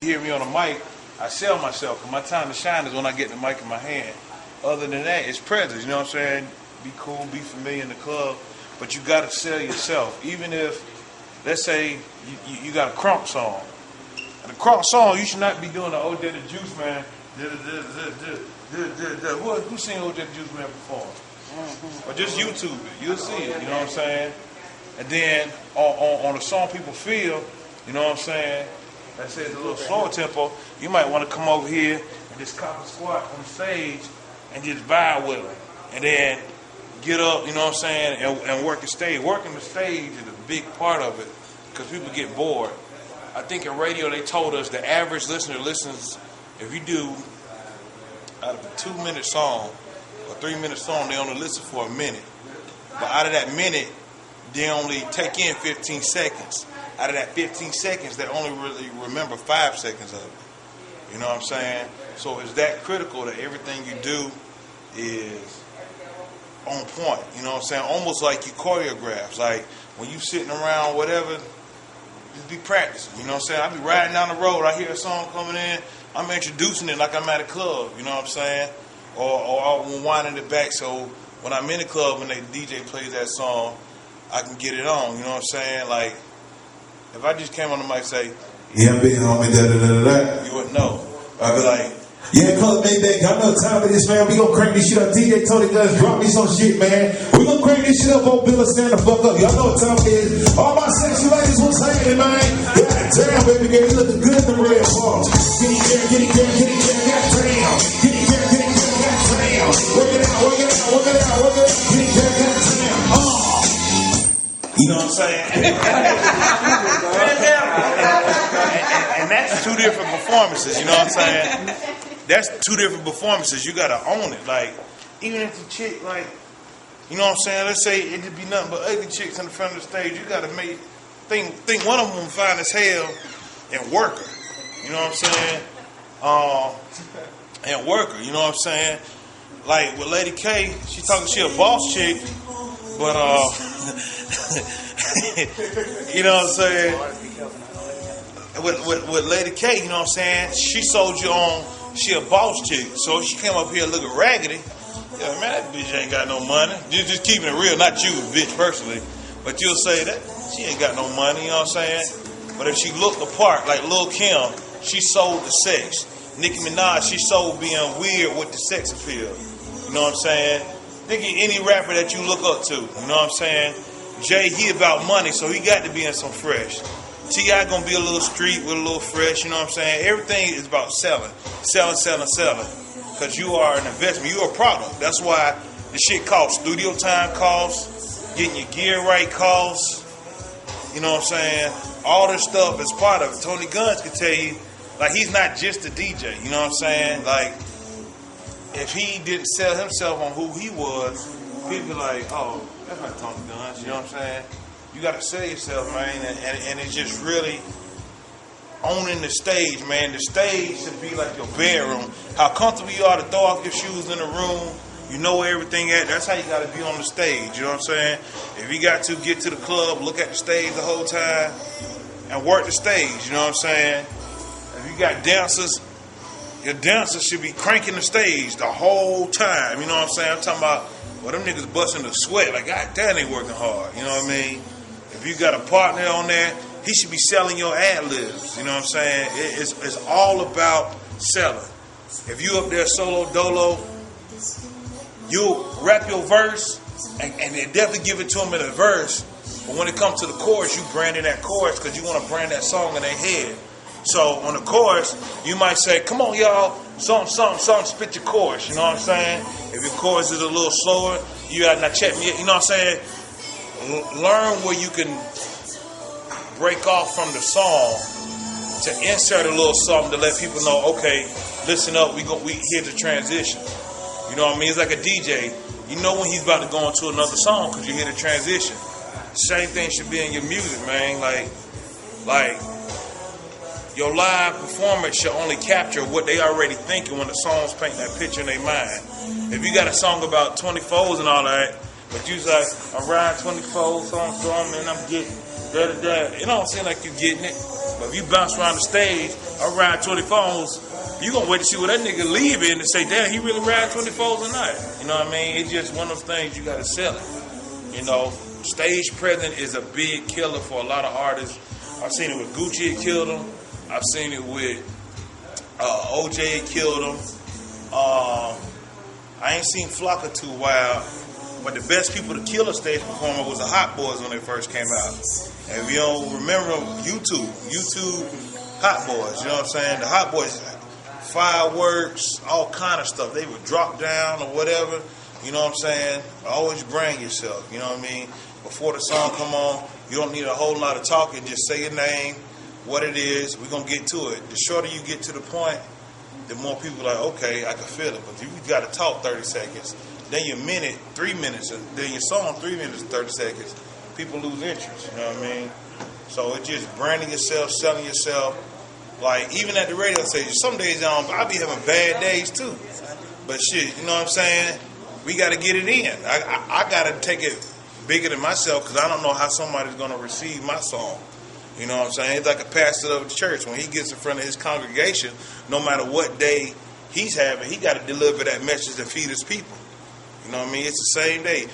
You hear me on the mic, I sell myself, because my time to shine is when I get the mic in my hand. Other than that, it's presence, you know what I'm saying? Be cool, be familiar in the club, but you got to sell yourself. Even if, let's say, you got a crunk song. And a crunk song, you should not be doing the Old Daddy Juice Man. Who seen Old Daddy Juice Man before? Or just YouTube it, you'll see it, you know what I'm saying? And then on the song people feel, you know what I'm saying? That says a little slower tempo, you might want to come over here and just cop a squat on the stage and just vibe with them. And then get up, you know what I'm saying, and work the stage. Working the stage is a big part of it because people get bored. I think in radio they told us the average listener listens, if you do out of a 2-minute song or 3-minute song, they only listen for a minute. But out of that minute, they only take in 15 seconds. Out of that 15 seconds, they only really remember 5 seconds of it. You know what I'm saying? So it's that critical that everything you do is on point. You know what I'm saying? Almost like you choreograph. Like when you sitting around, whatever, just be practicing. You know what I'm saying? I be riding down the road, I hear a song coming in, I'm introducing it like I'm at a club. You know what I'm saying? Or I'm winding it back so when I'm in the club and the DJ plays that song, I can get it on. You know what I'm saying? Like, if I just came on the mic and say, yeah, big homie, da-da-da-da-da, you wouldn't know. I'd be like, yeah, Club Maybank, I know time for this, man. We gonna crank this shit up. DJ Tony Guns, drop me some shit, man. We gonna crank this shit up on Bill and stand the fuck up. Y'all know what time it is. All my sexy ladies, what's happening, man? God damn, baby girl, you looking good in the red balls. Get it there, get it there, get it there, god damn. Get it there, get it there, god damn. Work it out, work it out, work it out, work it out. Get it there, god damn. you know what I'm saying? and that's 2 different performances, you know what I'm saying? That's 2 different performances. You gotta own it. Like, even if the chick, like, you know what I'm saying? Let's say it could be nothing but ugly chicks in the front of the stage. You gotta think one of them fine as hell and work her. You know what I'm saying? And work her. You know what I'm saying? Like with Lady K, she a boss chick, but you know what I'm saying? With Lady K, you know what I'm saying? She sold you on. She a boss chick, so if she came up here looking raggedy, yeah, man, that bitch ain't got no money. Just keeping it real, not you, bitch, personally, but you'll say that she ain't got no money, you know what I'm saying? But if she looked the part, like Lil' Kim, she sold the sex. Nicki Minaj, she sold being weird with the sex appeal. You know what I'm saying? Think of any rapper that you look up to, you know what I'm saying? Jay, he about money, so he got to be in some fresh. T.I. gonna be a little street with a little fresh, you know what I'm saying? Everything is about selling. Selling. Because you are an investment. You're a product. That's why the shit costs. Studio time costs. Getting your gear right costs. You know what I'm saying? All this stuff is part of it. Tony Guns can tell you, like, he's not just a DJ. You know what I'm saying? Like, if he didn't sell himself on who he was, people be like, oh, that's not Tony Guns. You know what I'm saying? You got to sell yourself, man, and it's just really owning the stage, man. The stage should be like your bedroom. How comfortable you are to throw off your shoes in the room. You know where everything at. That's how you got to be on the stage, you know what I'm saying? If you got to get to the club, look at the stage the whole time, and work the stage, you know what I'm saying? If you got dancers, your dancers should be cranking the stage the whole time, you know what I'm saying? I'm talking about, well, them niggas busting the sweat, like, God damn, they working hard, you know what I mean? If you got a partner on there, he should be selling your ad-libs. You know what I'm saying? It's all about selling. If you up there solo dolo, you rap your verse and definitely give it to them in a verse. But when it comes to the chorus, you branding that chorus because you want to brand that song in their head. So on the chorus, you might say, come on, y'all, something, spit your chorus. You know what I'm saying? If your chorus is a little slower, you got to not check me. You know what I'm saying? Learn where you can break off from the song to insert a little something to let people know, okay, listen up, we here to transition. You know what I mean? It's like a DJ. You know when he's about to go into another song because you hear the transition. Same thing should be in your music, man. Like your live performance should only capture what they already thinking when the song's painting that picture in their mind. If you got a song about 24s and all that, but you's like, I'm riding 24, so and I'm getting da-da-da. It don't seem like you're getting it. But if you bounce around the stage, around 24s, you gonna wait to see what that nigga leaving and say, damn, he really ride 24s or not. You know what I mean? It's just one of those things you gotta sell it. You know, stage presence is a big killer for a lot of artists. I've seen it with Gucci, it killed him. I've seen it with OJ, it killed him. I ain't seen Flocka too wild, but the best people to kill a stage performer was the Hot Boys when they first came out. And if you don't remember YouTube Hot Boys, you know what I'm saying? The Hot Boys, fireworks, all kind of stuff. They would drop down or whatever, you know what I'm saying? Always bring yourself, you know what I mean? Before the song come on, you don't need a whole lot of talking, just say your name, what it is, we're going to get to it. The shorter you get to the point, the more people are like, okay, I can feel it. But if you got to talk 30 seconds, then your minute, 3 minutes, then your song 3 minutes and 30 seconds, people lose interest, you know what I mean? So it's just branding yourself, selling yourself. Like, even at the radio station, some days I'll be having bad days too. But shit, you know what I'm saying? We got to get it in. I got to take it bigger than myself because I don't know how somebody's going to receive my song. You know what I'm saying? It's like a pastor of the church. When he gets in front of his congregation, no matter what day he's having, he got to deliver that message to feed his people. You know what I mean? It's the same day.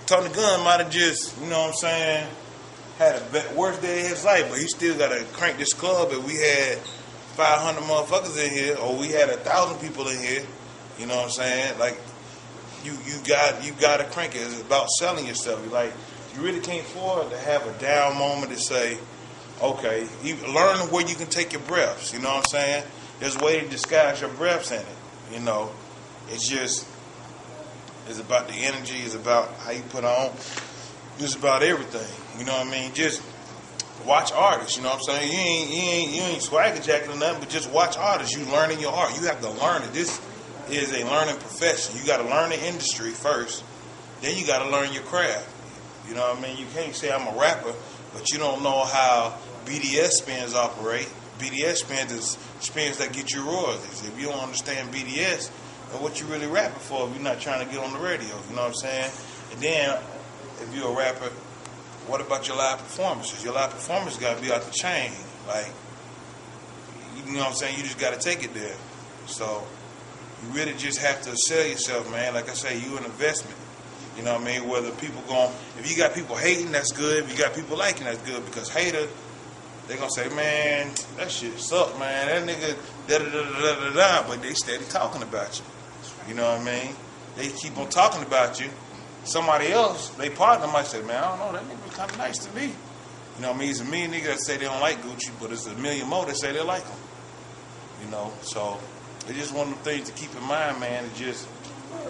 Tony Gunn might have just, you know what I'm saying, had a worst day of his life, but he still got to crank this club. If we had 500 motherfuckers in here, or we had 1,000 people in here, you know what I'm saying? Like, you got to crank it. It's about selling yourself. Like, you really can't afford to have a down moment to say, okay, you learn where you can take your breaths. You know what I'm saying? There's a way to disguise your breaths in it. You know, it's about the energy. It's about how you put on. It's about everything. You know what I mean? Just watch artists. You know what I'm saying? You ain't swagger jacking or nothing, but just watch artists. You learning your art. You have to learn it. This is a learning profession. You got to learn the industry first. Then you got to learn your craft. You know what I mean? You can't say I'm a rapper, but you don't know how BDS spins operate. BDS spins is spins that get you royalties. If you don't understand BDS, then what you really rapping for if you're not trying to get on the radio? You know what I'm saying? And then, if you're a rapper, what about your live performances? Your live performance got to be out the chain. Like, you know what I'm saying? You just got to take it there. So, you really just have to sell yourself, man. Like I say, you an investment. You know what I mean? Whether people if you got people hating, that's good. If you got people liking, that's good. Because hater, they gonna say, man, that shit suck, man. That nigga, da-da-da-da-da-da. But they steady talking about you. You know what I mean? They keep on talking about you. Somebody else, they partner might say, man, I don't know, that nigga was kind of nice to me. You know what I mean? It's a million niggas that say they don't like Gucci, but it's a million more that say they like him. You know, so it's just one of the things to keep in mind, man. It's just,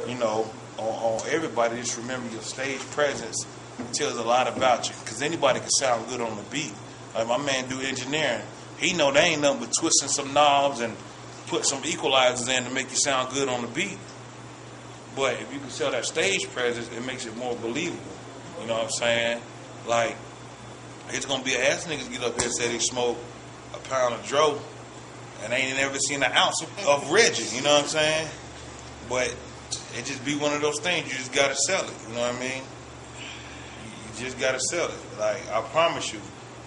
you know, on everybody, just remember your stage presence tells a lot about you. Because anybody can sound good on the beat. Like my man do engineering. He know they ain't nothing but twisting some knobs and put some equalizers in to make you sound good on the beat. But if you can sell that stage presence, it makes it more believable. You know what I'm saying? Like, it's going to be ass niggas get up here and say they smoke a pound of dro and they ain't never seen an ounce of Reggie. You know what I'm saying? But it just be one of those things. You just got to sell it. You know what I mean? You just got to sell it. Like, I promise you,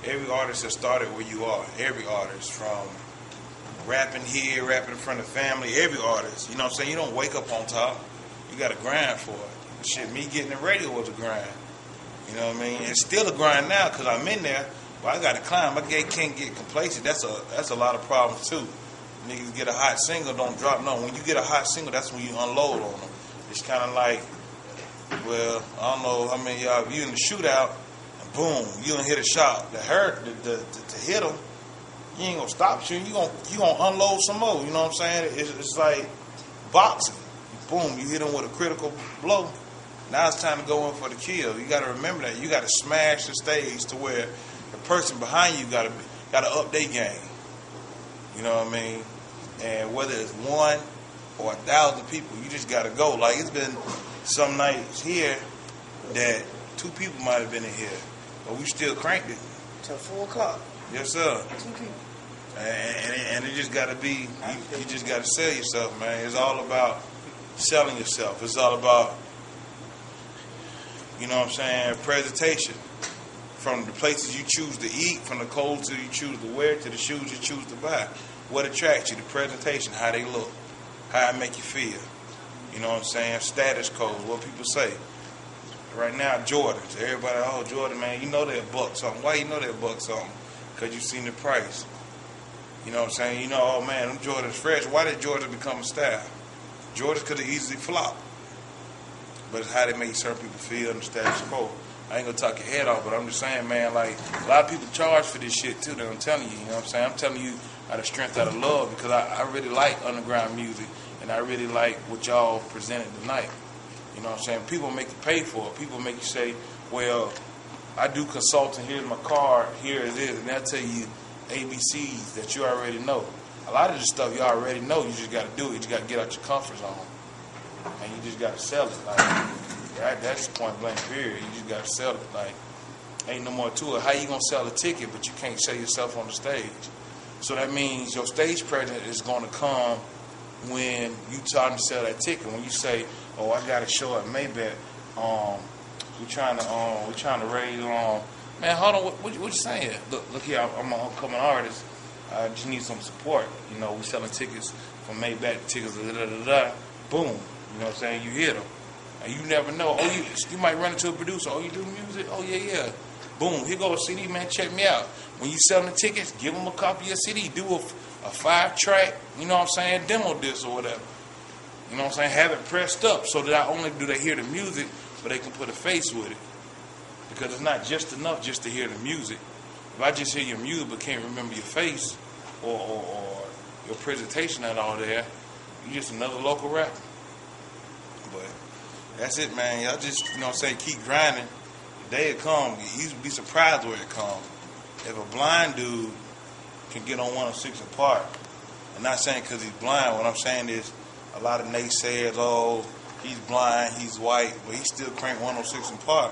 every artist has started where you are. Every artist, from rapping here, rapping in front of family, every artist. You know what I'm saying? You don't wake up on top. You got to grind for it. Shit, me getting the radio was a grind. You know what I mean? It's still a grind now because I'm in there, but I got to climb. I can't get complacent. That's a lot of problems too. Niggas get a hot single, don't drop. No, when you get a hot single, that's when you unload on them. It's kind of like, well, I don't know how many of y'all, if you in the shootout, and boom, you done hit a shot. To hit them, you ain't gonna stop shooting. You gonna unload some more. You know what I'm saying? It's like boxing. Boom, you hit them with a critical blow. Now it's time to go in for the kill. You got to remember that. You got to smash the stage to where the person behind you got to up their game. You know what I mean? And whether it's 1 or 1,000 people, you just got to go. Like, it's been some nights here that 2 people might have been in here, but we still cranked it. Till 4 o'clock. Yes, sir. 2 people. And it just got to be, you just got to sell yourself, man. It's all about selling yourself. It's all about, you know what I'm saying, presentation. from the places you choose to eat, from the clothes that you choose to wear, to the shoes you choose to buy. What attracts you? The presentation, how they look, how it make you feel. You know what I'm saying? Status code, what people say. Right now, Jordans. Everybody, oh, Jordan, man, you know they're $1 something. Why you know they're $1 something? Because you seen the price. You know what I'm saying? You know, oh, man, them Jordans fresh. Why did Jordans become a style? Jordans could have easily flopped. But it's how they make certain people feel in the status quo. I ain't gonna talk your head off, but I'm just saying, man, like, a lot of people charge for this shit, too, that I'm telling you, you know what I'm saying? I'm telling you out of strength, out of love, because I really like underground music, and I really like what y'all presented tonight. You know what I'm saying? People make you pay for it. People make you say, well, I do consulting, here's my card, here it is, and they'll tell you ABCs that you already know. A lot of this stuff you already know, you just gotta do it. You just gotta get out your comfort zone. And you just gotta sell it. Like, that's point blank period. You just gotta sell it. Like, ain't no more to it. How you gonna sell a ticket but you can't sell yourself on the stage? So that means your stage presence is gonna come when you trying to sell that ticket. When you say, oh, I got a show at Maybach, we're trying to raise man, hold on, what you saying? Look here, I'm an upcoming artist. I just need some support. You know, we selling tickets from Maybach, tickets, boom. You know what I'm saying? You hit them. And you never know. Oh, you might run into a producer. Oh, you do music? Oh, yeah. Boom. Here goes a CD, man. Check me out. When you selling the tickets, give them a copy of your CD. Do a 5-track, you know what I'm saying, demo disc or whatever. You know what I'm saying? Have it pressed up so that not only do they hear the music, but they can put a face with it. Because it's not just enough just to hear the music. If I just hear your music but can't remember your face or your presentation and all there, you're just another local rapper. But that's it, man. Y'all just, you know what I'm saying, keep grinding. The day it come, you be surprised where it come. If a blind dude can get on 106 and Park, I'm not saying because he's blind. What I'm saying is a lot of naysayers, oh, he's blind, he's white, but he still crank 106 and Park.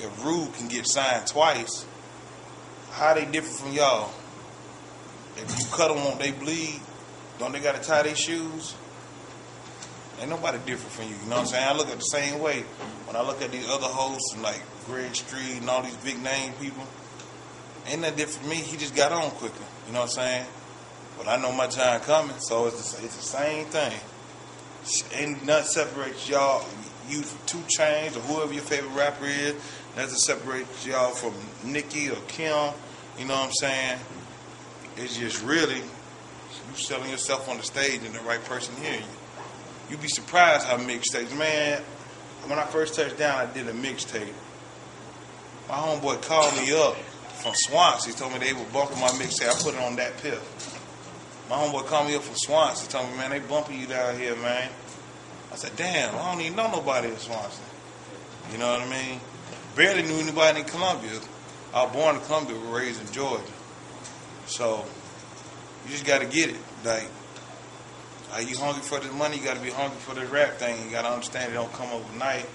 If Rude can get signed twice, how they different from y'all? If you cut them, won't they bleed? Don't they got to tie their shoes? Ain't nobody different from you, you know what I'm saying? I look at the same way. When I look at these other hosts like Greg Street and all these big name people, ain't that different from me. He just got on quicker, you know what I'm saying? But I know my time coming, so it's the same thing. Ain't nothing separates y'all, you from 2 Chainz or whoever your favorite rapper is. Nothing separates y'all from Nicki or Kim, you know what I'm saying? It's just really you selling yourself on the stage and the right person hearing you. You'd be surprised how mixtapes, man. When I first touched down, I did a mixtape. My homeboy called me up from Swansea. He told me they were bumping my mixtape. I put it on that pill. My homeboy called me up from Swansea. He told me, man, they bumping you down here, man. I said, damn, I don't even know nobody in Swansea. You know what I mean? Barely knew anybody in Columbia. I was born in Columbia, but raised in Georgia. So, you just got to get it. Like, are you hungry for this money? You got to be hungry for this rap thing. You got to understand it don't come overnight.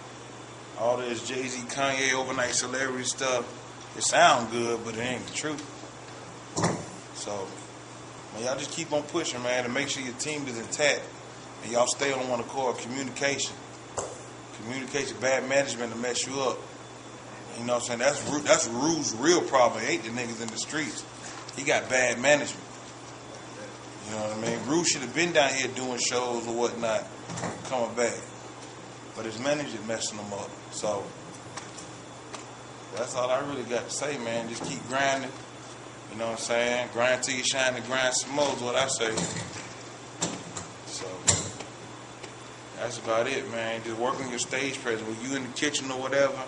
All this Jay-Z, Kanye, overnight celebrity stuff, it sound good, but it ain't the truth. So, man, y'all just keep on pushing, man, and make sure your team is intact. And y'all stay on one accord. Communication. Communication, bad management to mess you up. You know what I'm saying? That's Rude's real problem. It ain't the niggas in the streets. He got bad management. You know what I mean? Rude should have been down here doing shows or whatnot, coming back. But his manager messing him up. So, that's all I really got to say, man. Just keep grinding. You know what I'm saying? Grind till you shine and grind some more is what I say. So, that's about it, man. Just working your stage presence. When you in the kitchen or whatever,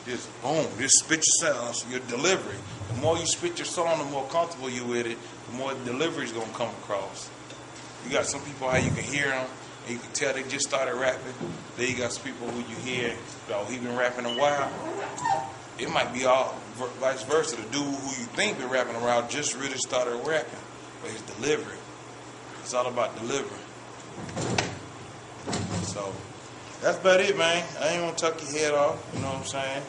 just boom, just spit your sounds, your delivery. The more you spit your song, the more comfortable you with it, the more the delivery's gonna come across. You got some people how you can hear them, and you can tell they just started rapping. Then you got some people who you hear, oh, he been rapping a while. It might be all vice versa. The dude who you think been rapping a while just really started rapping, but his delivery. It's all about delivery. So, that's about it, man. I ain't gonna tuck your head off, you know what I'm saying?